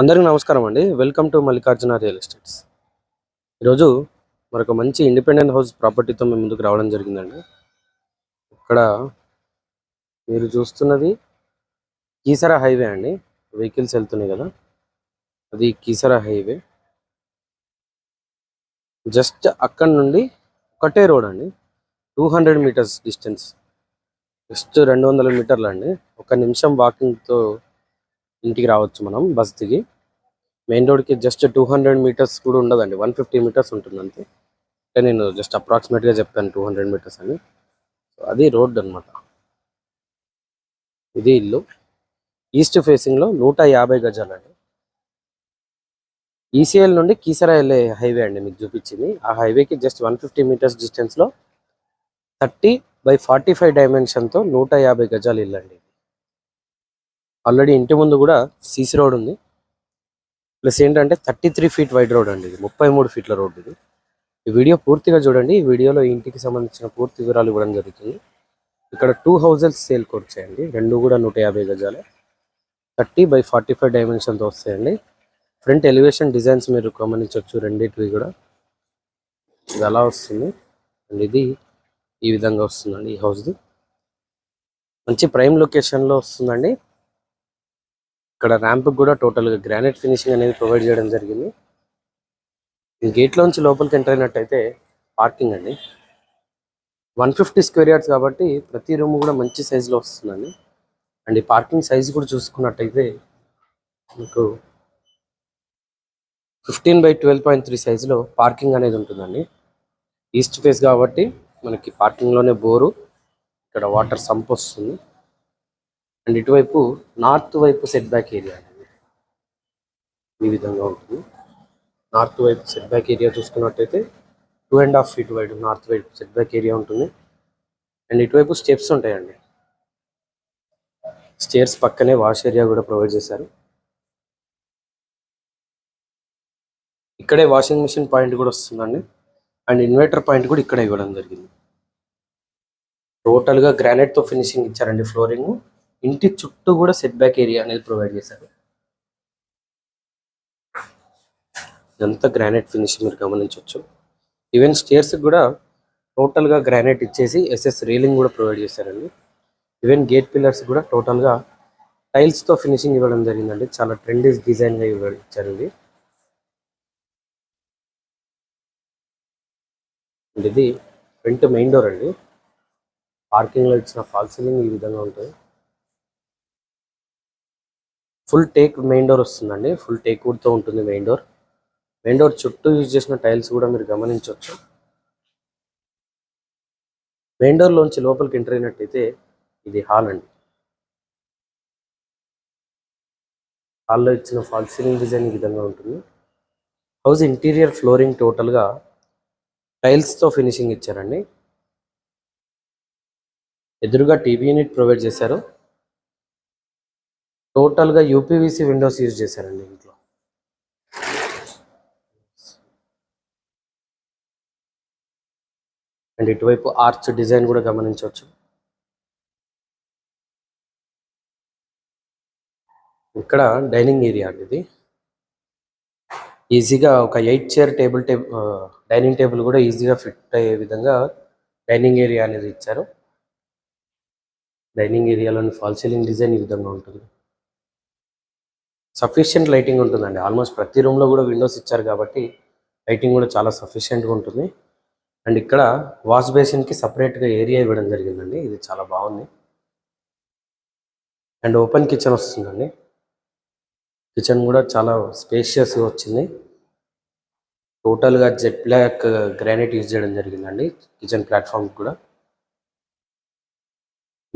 అందరికీ నమస్కారం అండి. Welcome to Mallikarjuna real estates. ఈరోజు మరొక మంచి ఇండిపెండెంట్ హౌస్ ప్రాపర్టీతో మేము ముందుకు రావడం జరిగిందండి. ఇక్కడ మీరు చూస్తున్నది కీసరా హైవే అండి. వెహికల్స్ వెళ్తున్నాయి కదా, అది కీసరా హైవే. జస్ట్ అక్కడ నుండి ఒకటే రోడ్ అండి, 200 మీటర్స్ డిస్టెన్స్, జస్ట్ 200 మీటర్లు అండి. ఒక నిమిషం వాకింగ్తో ఇంటికి రావచ్చు మనం బస్ దిగి. మెయిన్ రోడ్కి జస్ట్ 200 మీటర్స్ కూడా ఉండదండి, 150 మీటర్స్ ఉంటుంది అంతే. నేను జస్ట్ అప్రాక్సిమేట్గా చెప్పాను 200 మీటర్స్ అని. అది రోడ్ అనమాట. ఇది ఇల్లు ఈస్ట్ ఫేసింగ్లో 150 గజాలండి. ఈసీఎల్ నుండి కీసరా వెళ్ళే హైవే అండి మీకు చూపించింది. ఆ హైవేకి జస్ట్ 150 మీటర్స్ డిస్టెన్స్లో 30/45 డైమెన్షన్తో 150 గజాలు ఇల్లు అండి. ఆల్రెడీ ఇంటి ముందు కూడా సీసీ రోడ్ ఉంది. ప్లస్ ఏంటంటే 33 ఫీట్ వైడ్ రోడ్ అండి. ఇది 33 ఫీట్ల రోడ్. ఇది ఈ వీడియో పూర్తిగా చూడండి. ఈ వీడియోలో ఇంటికి సంబంధించిన పూర్తి వివరాలు ఇవ్వడం జరుగుతుంది. ఇక్కడ 2 హౌజెస్ సేల్కి వచ్చాయండి, రెండు కూడా 150 గజాలే, 30/45 డైమెన్షన్తో వస్తాయండి. ఫ్రంట్ ఎలివేషన్ డిజైన్స్ మీరు గమనించవచ్చు, రెండింటివి కూడా ఇది అలా వస్తుంది. అండ్ ఇది ఈ విధంగా వస్తుందండి. ఈ హౌస్ది మంచి ప్రైమ్ లొకేషన్లో వస్తుందండి. ఇక్కడ ర్యాంప్కి కూడా టోటల్గా గ్రానైట్ ఫినిషింగ్ అనేది ప్రొవైడ్ చేయడం జరిగింది. గేట్లోంచి లోపలికి ఎంటర్ అయినట్టయితే పార్కింగ్ అండి. 150 స్క్వేర్ యార్డ్స్ కాబట్టి ప్రతి రూమ్ కూడా మంచి సైజులో వస్తుందండి. అండ్ ఈ పార్కింగ్ సైజ్ కూడా చూసుకున్నట్టయితే మీకు 15/12.3 సైజులో పార్కింగ్ అనేది ఉంటుందండి. ఈస్ట్ ఫేస్ కాబట్టి మనకి పార్కింగ్లోనే బోరు, ఇక్కడ వాటర్ సంప్ వస్తుంది. అండ్ ఇటువైపు నార్త్ వైపు సెట్ బ్యాక్ ఏరియా అనేది ఈ విధంగా ఉంటుంది. నార్త్ వైపు సెట్ బ్యాక్ ఏరియా చూసుకున్నట్టయితే 2.5 ఫీట్ వైడ్ నార్త్ వైపు సెట్ బ్యాక్ ఏరియా ఉంటుంది. అండ్ ఇటువైపు స్టెప్స్ ఉంటాయండి. స్టేర్స్ పక్కనే వాష్ ఏరియా కూడా ప్రొవైడ్ చేశారు. ఇక్కడే వాషింగ్ మిషన్ పాయింట్ కూడా వస్తుందండి. అండ్ ఇన్వర్టర్ పాయింట్ కూడా ఇక్కడే ఇవ్వడం జరిగింది. టోటల్గా గ్రానైట్తో ఫినిషింగ్ ఇచ్చారండి. ఫ్లోరింగ్ ఇంటి చుట్టూ కూడా సెట్ బ్యాక్ ఏరియా అనేది ప్రొవైడ్ చేశారు. ఇదంతా గ్రానైట్ ఫినిషింగ్ మీరు గమనించవచ్చు. ఈవెన్ స్టేర్స్ కూడా టోటల్గా గ్రానైట్ ఇచ్చేసి ఎస్ఎస్ రీలింగ్ కూడా ప్రొవైడ్ చేశారండి. ఈవెన్ గేట్ పిల్లర్స్ కూడా టోటల్గా టైల్స్తో ఫినిషింగ్ ఇవ్వడం జరిగిందండి. చాలా ట్రెండీస్ డిజైన్గా ఇచ్చారు ఇది. ఇది ఫ్రంట్ మెయిన్ డోర్ అండి. పార్కింగ్లో ఇచ్చిన ఫాల్ సీలింగ్ ఈ విధంగా ఉంటుంది. ఫుల్ టేక్ మెయిన్ డోర్ వస్తుందండి. ఫుల్ టేక్ వుడ్తో ఉంటుంది మెయిన్ డోర్. మెయిన్ డోర్ చుట్టూ యూజ్ చేసిన టైల్స్ కూడా మీరు గమనించవచ్చు. మెయిన్ డోర్లోంచి లోపలికి ఎంటర్ అయినట్టయితే ఇది హాల్ అండి. హాల్లో ఇచ్చిన ఫాల్ సీలింగ్ డిజైన్ ఈ విధంగా ఉంటుంది. హౌస్ ఇంటీరియర్ ఫ్లోరింగ్ టోటల్గా టైల్స్తో ఫినిషింగ్ ఇచ్చారండి. ఎదురుగా టీవీ యూనిట్ ప్రొవైడ్ చేశారు. టోటల్గా యూపీవీసీ విండోస్ యూజ్ చేశారండి ఇంట్లో. అండ్ ఇటువైపు ఆర్చ్ డిజైన్ కూడా గమనించవచ్చు. ఇక్కడ డైనింగ్ ఏరియా అండి. ఇది ఈజీగా ఒక 8 చైర్ డైనింగ్ టేబుల్ కూడా ఈజీగా ఫిట్ అయ్యే విధంగా డైనింగ్ ఏరియా అనేది ఇచ్చారు. డైనింగ్ ఏరియాలోని ఫాల్ సీలింగ్ డిజైన్ ఈ విధంగా ఉంటుంది. సఫిషియెంట్ లైటింగ్ ఉంటుందండి. ఆల్మోస్ట్ ప్రతి రూమ్లో కూడా విండోస్ ఇచ్చారు కాబట్టి లైటింగ్ కూడా చాలా సఫిషియెంట్గా ఉంటుంది. అండ్ ఇక్కడ వాష్ బేసిన్కి సపరేట్గా ఏరియా ఇవ్వడం జరిగిందండి. ఇది చాలా బాగుంది. అండ్ ఓపెన్ కిచెన్ వస్తుందండి. కిచెన్ కూడా చాలా స్పేషియస్గా వచ్చింది. టోటల్గా జెట్ బ్లాక్ గ్రానైట్ యూజ్ చేయడం జరిగిందండి. కిచెన్ ప్లాట్ఫామ్ కూడా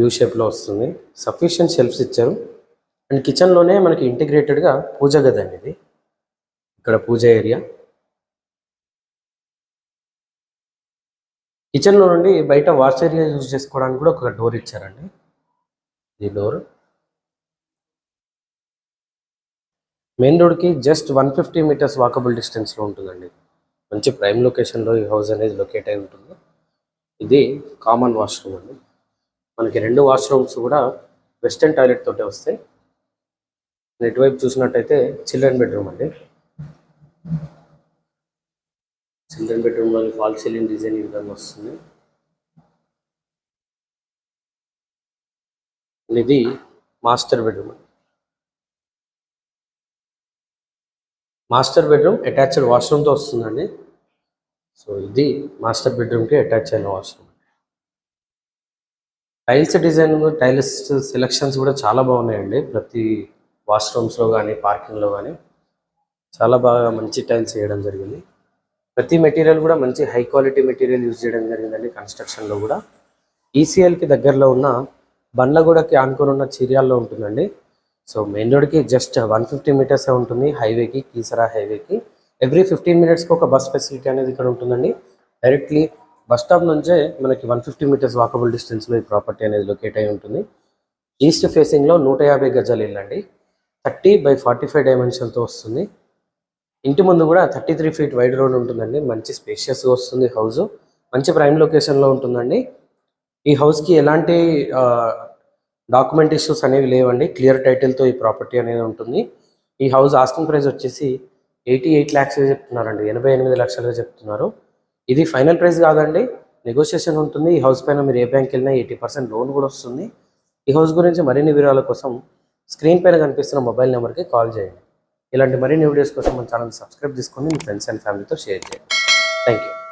యూ షేప్లో వస్తుంది. సఫిషియెంట్ షెల్ఫ్స్ ఇచ్చారు. అండ్ కిచెన్లోనే మనకి ఇంటిగ్రేటెడ్గా పూజ గది అండి. ఇది ఇక్కడ పూజ ఏరియా. కిచెన్లో నుండి బయట వాష్ ఏరియా యూజ్ చేసుకోవడానికి కూడా ఒక డోర్ ఇచ్చారండి. ఈ డోర్ మెయిన్ రోడ్కి జస్ట్ 150 మీటర్స్ వాకబుల్ డిస్టెన్స్లో ఉంటుందండి. మంచి ప్రైమ్ లొకేషన్లో ఈ హౌస్ అనేది లొకేట్ అయి ఉంటుంది. ఇది కామన్ వాష్రూమ్ అండి. మనకి 2 వాష్రూమ్స్ కూడా వెస్టర్న్ టాయిలెట్ తోటే వస్తాయి. ఇటువైపు చూసినట్టయితే చిల్డ్రన్ బెడ్రూమ్ అండి. చిల్డ్రన్ బెడ్రూమ్లో ఫాల్ సీలింగ్ డిజైన్ ఈ విధంగా వస్తుంది. ఇది master bedroom. Master bedroom attached వాష్రూమ్తో వస్తుందండి. సో ఇది మాస్టర్ బెడ్రూమ్కి అటాచ్ అయిన వాష్రూమ్. టైల్స్ డిజైన్, టైల్స్ సెలెక్షన్స్ కూడా చాలా బాగున్నాయండి. ప్రతి వాష్రూమ్స్లో కానీ పార్కింగ్లో కానీ చాలా బాగా మంచి టైల్స్ వేయడం జరిగింది. ప్రతి మెటీరియల్ కూడా మంచి హై క్వాలిటీ మెటీరియల్ యూజ్ చేయడం జరిగిందండి. కన్స్ట్రక్షన్లో కూడా ఈసీఎల్కి దగ్గరలో ఉన్న బండ్లగూడకి ఆనుకొని ఉన్న చిర్యాల్లో ఉంటుందండి. సో మెయిన్ రోడ్కి జస్ట్ 150 మీటర్సే ఉంటుంది. హైవేకి, కీసరా హైవేకి ఎవ్రీ 15 మినిట్స్కి ఒక బస్ ఫెసిలిటీ అనేది ఇక్కడ ఉంటుందండి. డైరెక్ట్లీ బస్ స్టాప్ నుంచే మనకి 150 మీటర్స్ వాకబుల్ డిస్టెన్స్లో ఈ ప్రాపర్టీ అనేది లొకేట్ అయి ఉంటుంది. ఈస్ట్ ఫేసింగ్లో 150 గజాలు ఇల్లు అండి. 30x45 డైమెన్షన్తో వస్తుంది. ఇంటి ముందు కూడా 33 ఫీట్ వైడ్ రోడ్ ఉంటుందండి. మంచి స్పేషియస్గా వస్తుంది హౌస్. మంచి ప్రైమ్ లొకేషన్లో ఉంటుందండి. ఈ హౌస్కి ఎలాంటి డాక్యుమెంట్ ఇష్యూస్ అనేవి లేవండి. క్లియర్ టైటిల్తో ఈ ప్రాపర్టీ అనేది ఉంటుంది. ఈ హౌస్ ఆస్కింగ్ ప్రైస్ వచ్చేసి 88 lakhs చెప్తున్నారండి. 88 లక్షలుగా చెప్తున్నారు. ఇది ఫైనల్ ప్రైస్ కాదండి, నెగోషియేషన్ ఉంటుంది. ఈ హౌస్ పైన మీరు ఏ బ్యాంక్ వెళ్ళినా 80% లోన్ కూడా వస్తుంది. ఈ హౌస్ గురించి మరిన్ని వివరాల కోసం స్క్రీన్ పైన కనిపిస్తున్న మొబైల్ నెంబర్కి కాల్ చేయండి. ఇలాంటి మరిన్ని వీడియోస్ కోసం మన ఛానల్ సబ్స్క్రైబ్ చేసుకోండి. మీ ఫ్రెండ్స్ అండ్ ఫ్యామిలీతో షేర్ చేయండి. Thank you.